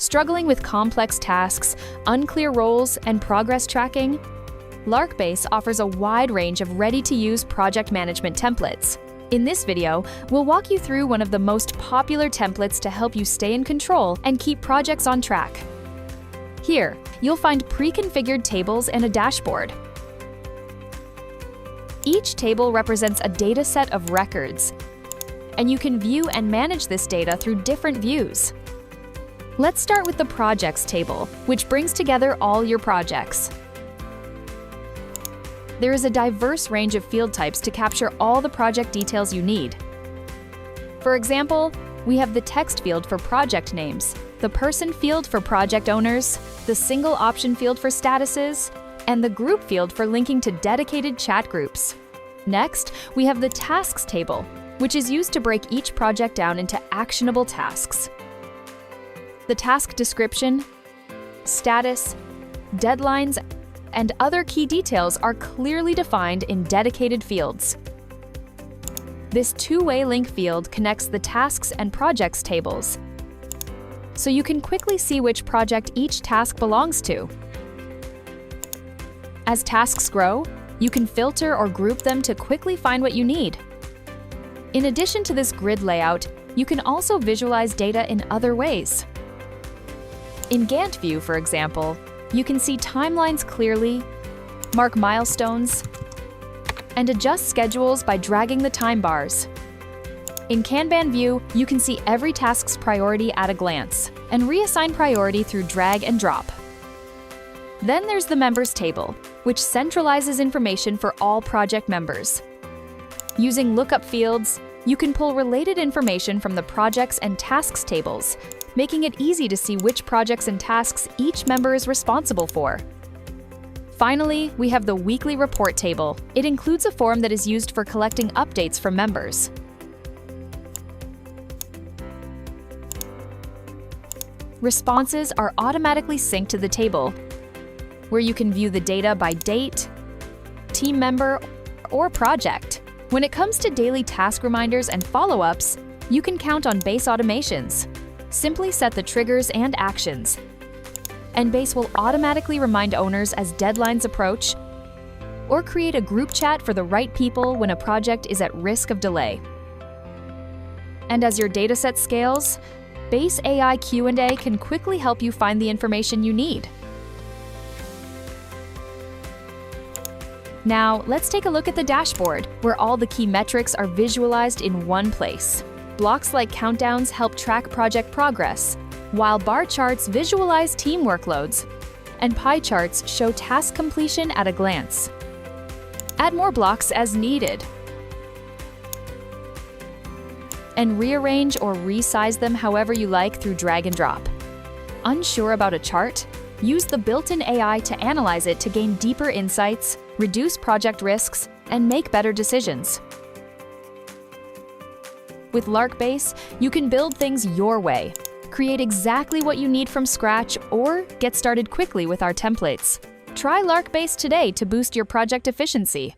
Struggling with complex tasks, unclear roles, and progress tracking? Lark Base offers a wide range of ready-to-use project management templates. In this video, we'll walk you through one of the most popular templates to help you stay in control and keep projects on track. Here, you'll find pre-configured tables and a dashboard. Each table represents a data set of records, and you can view and manage this data through different views. Let's start with the Projects table, which brings together all your projects. There is a diverse range of field types to capture all the project details you need. For example, we have the text field for project names, the person field for project owners, the single option field for statuses, and the group field for linking to dedicated chat groups. Next, we have the Tasks table, which is used to break each project down into actionable tasks. The task description, status, deadlines, and other key details are clearly defined in dedicated fields. This two-way link field connects the Tasks and Projects tables, so you can quickly see which project each task belongs to. As tasks grow, you can filter or group them to quickly find what you need. In addition to this grid layout, you can also visualize data in other ways. In Gantt view, for example, you can see timelines clearly, mark milestones, and adjust schedules by dragging the time bars. In Kanban view, you can see every task's priority at a glance and reassign priority through drag and drop. Then there's the Members table, which centralizes information for all project members. Using lookup fields, you can pull related information from the Projects and Tasks tables, making it easy to see which projects and tasks each member is responsible for. Finally, we have the Weekly Report table. It includes a form that is used for collecting updates from members. Responses are automatically synced to the table, where you can view the data by date, team member, or project. When it comes to daily task reminders and follow-ups, you can count on Base automations. Simply set the triggers and actions, and Base will automatically remind owners as deadlines approach, or create a group chat for the right people when a project is at risk of delay. And as your dataset scales, Base AI Q&A can quickly help you find the information you need. Now, let's take a look at the dashboard, where all the key metrics are visualized in one place. Blocks like countdowns help track project progress, while bar charts visualize team workloads, and pie charts show task completion at a glance. Add more blocks as needed, and rearrange or resize them however you like through drag and drop. Unsure about a chart? Use the built-in AI to analyze it to gain deeper insights, reduce project risks, and make better decisions. With Lark Base, you can build things your way, create exactly what you need from scratch, or get started quickly with our templates. Try Lark Base today to boost your project efficiency.